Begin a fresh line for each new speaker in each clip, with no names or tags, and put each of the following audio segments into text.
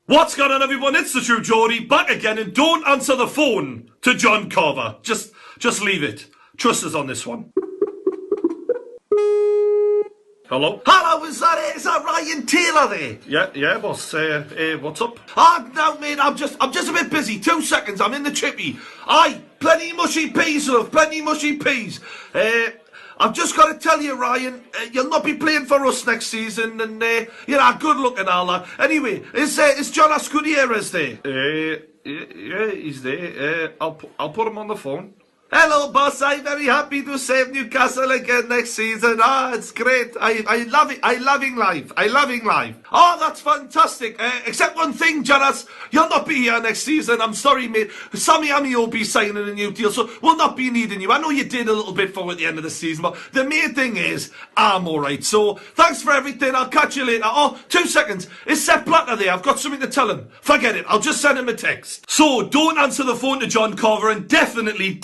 What's going on, everyone? It's the True Geordie back again, and don't answer the phone to John Carver. Just leave it. Trust us on this one. Hello?
Hello, is that Ryan Taylor there?
Yeah, boss. What's up?
No, mate, I'm just a bit busy. 2 seconds, I'm in the chippy. Aye, plenty mushy peas, love, plenty mushy peas. I've just got to tell you, Ryan, you'll not be playing for us next season, and, good luck and all that. Anyway, is JONAS Gutierrez there?
Yeah, he's there. I'll put him on the phone.
Hello, boss. I'm very happy to save Newcastle again next season. It's great. I love it. I loving life. Oh, that's fantastic. Except one thing, JONAS, you'll not be here next season. I'm sorry, mate. Sammy Amy will be signing a new deal, so we'll not be needing you. I know you did a little bit for at the end of the season, but the main thing is, I'm alright. So, thanks for everything. I'll catch you later. Oh, 2 seconds. Is Sepp Blatter there? I've got something to tell him. Forget it. I'll just send him a text. So, don't answer the phone to John Carver, and definitely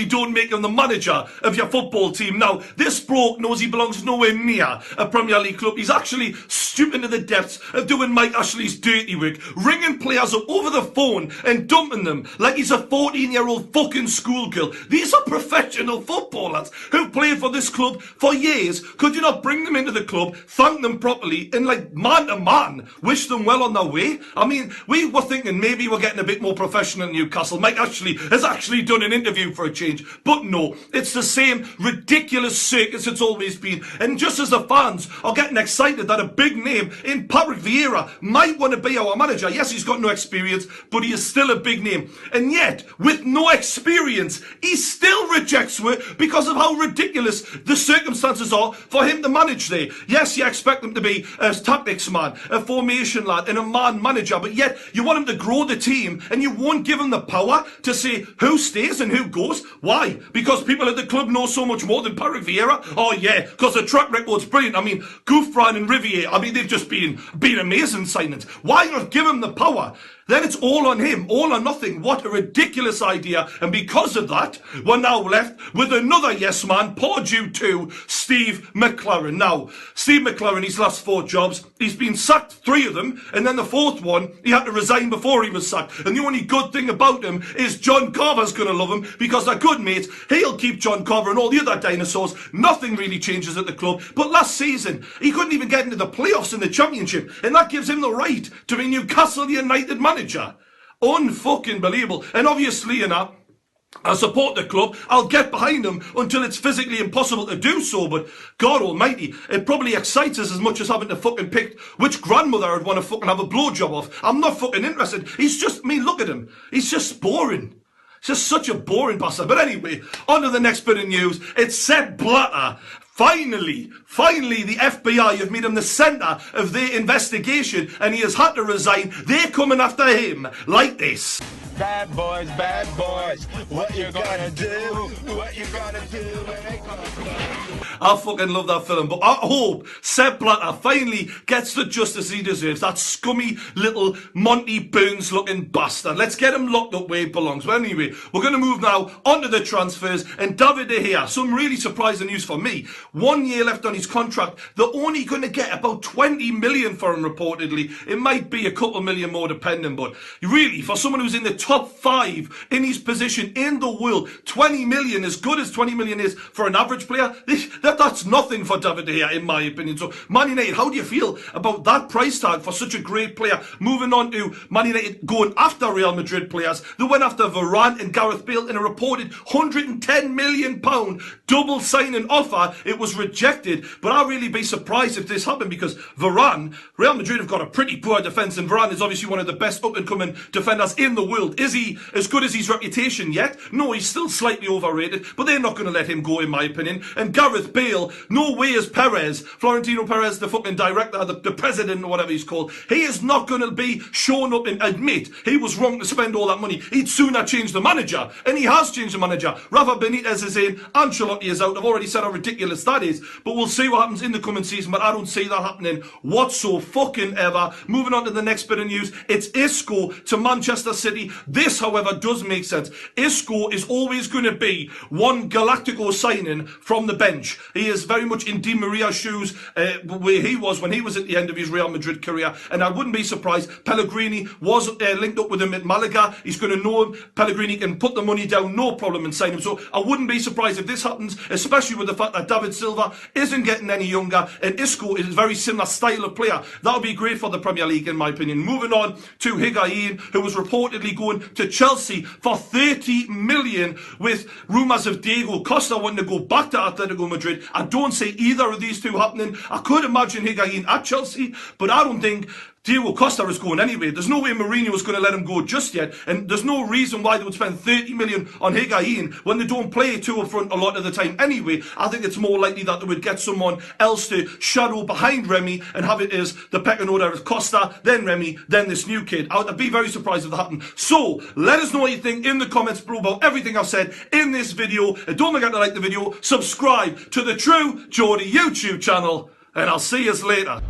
don't make him the manager of your football team. Now, this bloke knows he belongs nowhere near a Premier League club. He's actually stooping to the depths of doing Mike Ashley's dirty work, ringing players up over the phone and dumping them like he's a 14-year-old fucking schoolgirl. These are professional footballers who played for this club for years. Could you not bring them into the club, thank them properly, and like man to man, wish them well on their way? I mean, we were thinking maybe we're getting a bit more professional in Newcastle. Mike Ashley has actually done an interview for a change. But no, it's the same ridiculous circus it's always been. And just as the fans are getting excited that a big name in Patrick Vieira might want to be our manager, yes, he's got no experience, but he is still a big name. And yet, with no experience, he still rejects work because of how ridiculous the circumstances are for him to manage there. Yes, you expect him to be a tactics man, a formation lad, and a man manager, but yet you want him to grow the team and you won't give him the power to say who stays and who goes. Why? Because people at the club know so much more than Patrick Vieira? Oh yeah, because the track record's brilliant. I mean, Gouffran and Riviere, they've just been amazing signings. Why not give him the power? Then it's all on him, all or nothing. What a ridiculous idea. And because of that, we're now left with another yes man, poor due to Steve McClaren. Now, Steve McClaren, his last 4 jobs, he's been sacked 3 of them, and then the 4th one, he had to resign before he was sacked. And the only good thing about him is John Carver's going to love him, because they're good mates. He'll keep John Carver and all the other dinosaurs. Nothing really changes at the club. But last season, he couldn't even get into the playoffs in the Championship, and that gives him the right to be Newcastle United manager. Unfucking believable. And obviously, I support the club. I'll get behind them until it's physically impossible to do so. But God almighty, it probably excites us as much as having to fucking pick which grandmother I'd want to fucking have a blowjob off. I'm not fucking interested. Look at him. He's just boring. He's just such a boring bastard. But anyway, on to the next bit of news. It's Sepp Blatter. Finally, the FBI have made him the centre of their investigation, and he has had to resign. They're coming after him like this.
Bad boys, what you gonna do? What you gonna do when they come?
I fucking love that film, but I hope Sepp Blatter finally gets the justice he deserves. That scummy little Monty Burns looking bastard. Let's get him locked up where he belongs. But anyway, we're going to move now onto the transfers, and David De Gea, some really surprising news for me. 1 year left on his contract. They're only going to get about 20 million for him, reportedly. It might be a couple million more depending, but really, for someone who's in the top 5 in his position in the world, 20 million, as good as 20 million is for an average player, that's nothing for David De Gea, in my opinion. So, Man United, how do you feel about that price tag for such a great player? Moving on to Man United going after Real Madrid players. They went after Varane and Gareth Bale in a reported £110 million double signing offer. It was rejected, but I'll really be surprised if this happened, because Varane, Real Madrid have got a pretty poor defence, and Varane is obviously one of the best up-and-coming defenders in the world. Is he as good as his reputation yet? No, he's still slightly overrated, but they're not going to let him go, in my opinion. And Gareth Bale, no way is Perez, Florentino Perez, the fucking director, the president, or whatever he's called, he is not going to be shown up and admit he was wrong to spend all that money. He'd sooner change the manager, and he has changed the manager. Rafa Benitez is in, Ancelotti is out. I've already said how ridiculous that is, but we'll see what happens in the coming season, but I don't see that happening whatsoever. Moving on to the next bit of news, it's Isco to Manchester City. This, however, does make sense. Isco is always going to be one Galactico signing from the bench. He is very much in Di Maria's shoes, where he was when he was at the end of his Real Madrid career, and I wouldn't be surprised. Pellegrini was linked up with him at Malaga. He's going to know him. Pellegrini can put the money down, no problem, and sign him. So I wouldn't be surprised if this happens, especially with the fact that David Silva isn't getting any younger, and Isco is a very similar style of player. That would be great for the Premier League, in my opinion. Moving on to Higuain, who was reportedly going to Chelsea for 30 million, with rumours of Diego Costa wanting to go back to Atletico Madrid. I don't see either of these two happening. I could imagine Higuain at Chelsea, but I don't think Diego Costa is going anyway. There's no way Mourinho is going to let him go just yet, and there's no reason why they would spend 30 million on Higuain when they don't play two up front a lot of the time anyway. I think it's more likely that they would get someone else to shadow behind Remy and have it as the pecking order as Costa, then Remy, then this new kid. I'd be very surprised if that happened. So let us know what you think in the comments below about everything I've said in this video, and don't forget to like the video, subscribe to the True Geordie YouTube channel, and I'll see you later.